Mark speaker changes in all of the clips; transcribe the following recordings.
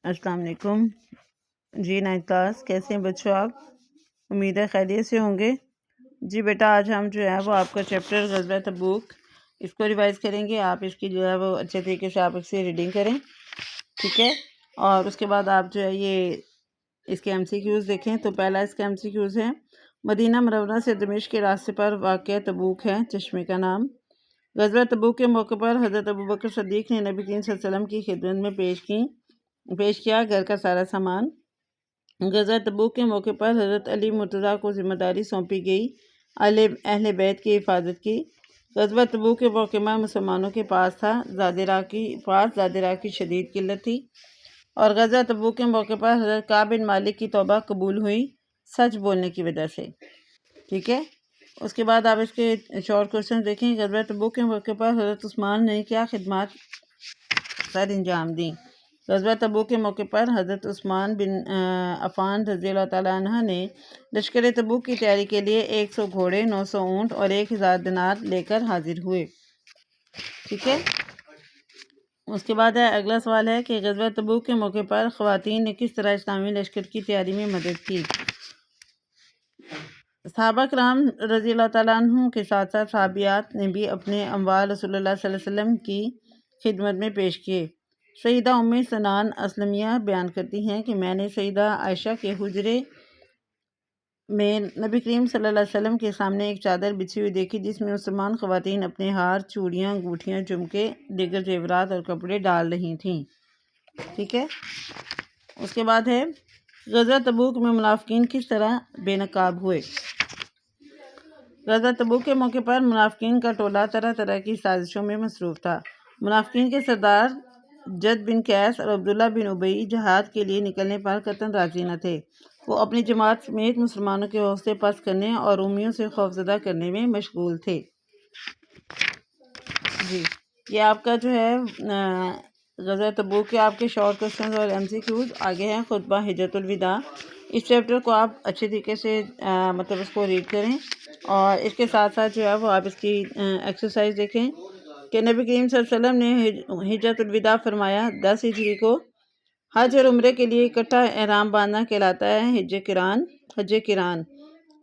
Speaker 1: السلام علیکم جی 9th class, کیسے ہیں بچوں آپ؟ امید ہے خیریت سے ہوں گے۔ جی بیٹا، آج ہم جو ہے وہ آپ کا چیپٹر غزوہ تبوک اس کو ریوائز کریں گے۔ آپ اس کی جو ہے وہ اچھے طریقے سے آپ اس سے ریڈنگ کریں، ٹھیک ہے؟ اور اس کے بعد آپ جو ہے یہ اس کے MCQs دیکھیں۔ تو پہلا اس کا MCQs ہے، مدینہ منورہ سے دمشق کے راستے پر واقع تبوک ہے چشمے کا نام۔ غزوہ تبوک کے موقع پر حضرت ابوبکر صدیق نے نبی کریم صلی اللہ علیہ وسلم کی خدمت میں پیش کیا گھر کا سارا سامان۔ غزوہ تبوک کے موقع پر حضرت علی مرتضیٰ کو ذمہ داری سونپی گئی اہل بیت کی حفاظت کی۔ غزوہ تبوک کے موقع میں مسلمانوں کے پاس زاد راہ کی شدید قلت تھی، اور غزوہ تبوک کے موقع پر حضرت کعب بن مالک کی توبہ قبول ہوئی سچ بولنے کی وجہ سے، ٹھیک ہے؟ اس کے بعد آپ اس کے شارٹ کوشچن دیکھیں۔ غزوہ تبوک کے موقع پر حضرت عثمان نے کیا خدمات سر انجام دیں؟ غزوہ تبوک کے موقع پر حضرت عثمان بن عفان رضی اللہ تعالیٰ عنہ نے لشکر تبوک کی تیاری کے لیے 100 گھوڑے، 900 اونٹ اور 1000 دینار لے کر حاضر ہوئے، ٹھیک ہے؟ اس کے بعد اگلا سوال ہے کہ غزوہ تبوک کے موقع پر خواتین نے کس طرح اسلامی لشکر کی تیاری میں مدد کی؟ صحابہ کرام رضی اللہ تعالیٰ عنہ کے ساتھ ساتھ صحابیات نے بھی اپنے اموال رسول اللہ صلی اللہ علیہ وسلم کی خدمت میں پیش کیے۔ سیدہ ام سنان اسلمیہ بیان کرتی ہیں کہ میں نے سیدہ عائشہ کے حجرے میں نبی کریم صلی اللہ علیہ وسلم کے سامنے ایک چادر بچھی ہوئی دیکھی، جس میں مسلمان خواتین اپنے ہار، چوڑیاں، انگوٹھیاں، جھمکے، دیگر زیورات اور کپڑے ڈال رہی تھیں، ٹھیک ہے؟ اس کے بعد ہے غزوہ تبوک میں منافقین کس طرح بے نقاب ہوئے؟ غزوہ تبوک کے موقع پر منافقین کا ٹولہ طرح طرح کی سازشوں میں مصروف تھا۔ منافقین کے سردار جد بن قیس اور عبداللہ بن ابی جہاد کے لیے نکلنے پر قطعاً راضی نہ تھے۔ وہ اپنی جماعت سمیت مسلمانوں کے حوصلے پست کرنے اور رومیوں سے خوفزدہ کرنے میں مشغول تھے۔ جی یہ آپ کا جو ہے غزوہ تبوک کے آپ کے شارٹ کوشچنز اور MCQs آگے ہیں۔ خطبہ حجۃ الوداع، اس چیپٹر کو آپ اچھے طریقے سے مطلب اس کو ریڈ کریں، اور اس کے ساتھ ساتھ جو ہے وہ آپ اس کی ایکسرسائز دیکھیں کہ نبی کریم صلی اللہ علیہ وسلم نے حجۃ الوداع فرمایا 10 ہجری کو۔ حج اور عمرے کے لیے اکٹھا احرام باندھنا کہلاتا ہے حج کران۔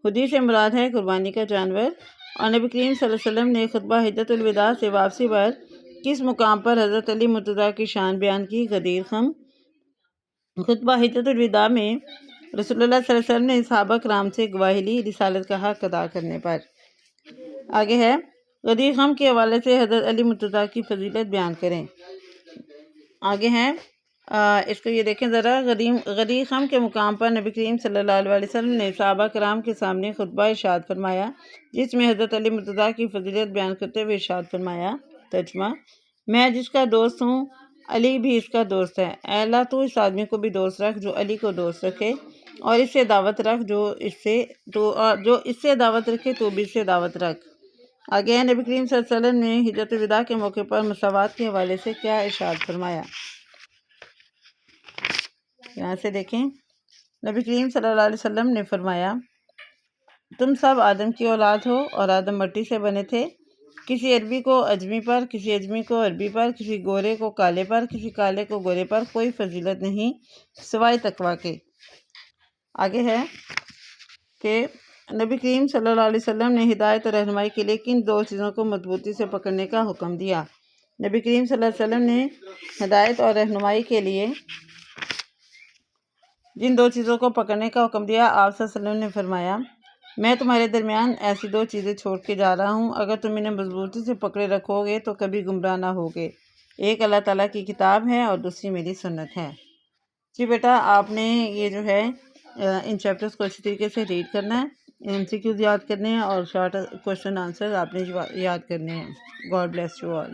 Speaker 1: حدی سے مراد ہے قربانی کا جانور۔ اور نبی کریم صلی اللہ علیہ وسلم نے خطبہ حجۃ الوداع سے واپسی پر کس مقام پر حضرت علی مرتضیٰ کی شان بیان کی؟ غدیر خم۔ خطبہ حجۃ الوداع میں رسول اللہ صلی اللہ علیہ وسلم نے صحابہ کرام سے گواہی لی رسالت کا حق ادا کرنے پر۔ آگے ہے غدیر خم کے حوالے سے حضرت علی مرتضیٰ کی فضیلت بیان کریں۔ آگے ہیں اس کو یہ دیکھیں ذرا، غدیر خم کے مقام پر نبی کریم صلی اللہ علیہ وسلم نے صحابہ کرام کے سامنے خطبہ ارشاد فرمایا، جس میں حضرت علی مرتضیٰ کی فضیلت بیان کرتے ہوئے ارشاد فرمایا۔ ترجمہ: میں جس کا دوست ہوں علی بھی اس کا دوست ہے۔ اے اللہ، تو اس آدمی کو بھی دوست رکھ جو علی کو دوست رکھے، اور اس سے دعوت رکھ جو اس سے دعوت رکھے تو بھی اس سے دعوت رکھ۔ آگے ہے نبی کریم صلی اللہ علیہ وسلم نے حجۃ الوداع کے موقع پر مساوات کے حوالے سے کیا ارشاد فرمایا؟ یہاں سے دیکھیں، نبی کریم صلی اللہ علیہ وسلم نے فرمایا، تم سب آدم کی اولاد ہو اور آدم مٹی سے بنے تھے۔ کسی عربی کو اجمی پر، کسی اجمی کو عربی پر، کسی گورے کو کالے پر، کسی کالے کو گورے پر کوئی فضیلت نہیں سوائے تقویٰ کے۔ آگے ہے کہ نبی کریم صلی اللہ علیہ وسلم نے ہدایت اور رہنمائی کے لیے کن 2 چیزوں کو مضبوطی سے پکڑنے کا حکم دیا؟ نبی کریم صلی اللہ علیہ وسلم نے ہدایت اور رہنمائی کے لیے جن 2 چیزوں کو پکڑنے کا حکم دیا، آپ صلی اللہ علیہ وسلم نے فرمایا، میں تمہارے درمیان ایسی 2 چیزیں چھوڑ کے جا رہا ہوں، اگر تم انہیں مضبوطی سے پکڑے رکھو گے تو کبھی گمراہ نہ ہوگے۔ ایک اللہ تعالیٰ کی کتاب ہے اور دوسری میری سنت ہے۔ جی بیٹا، آپ نے یہ جو ہے ان چیپٹرز کو اچھی طریقے سے ریڈ کرنا ہے، MCQs یاد کرنے ہیں، اور شارٹ کوشچن آنسر آپ نے یاد کرنے ہیں۔ God bless you all.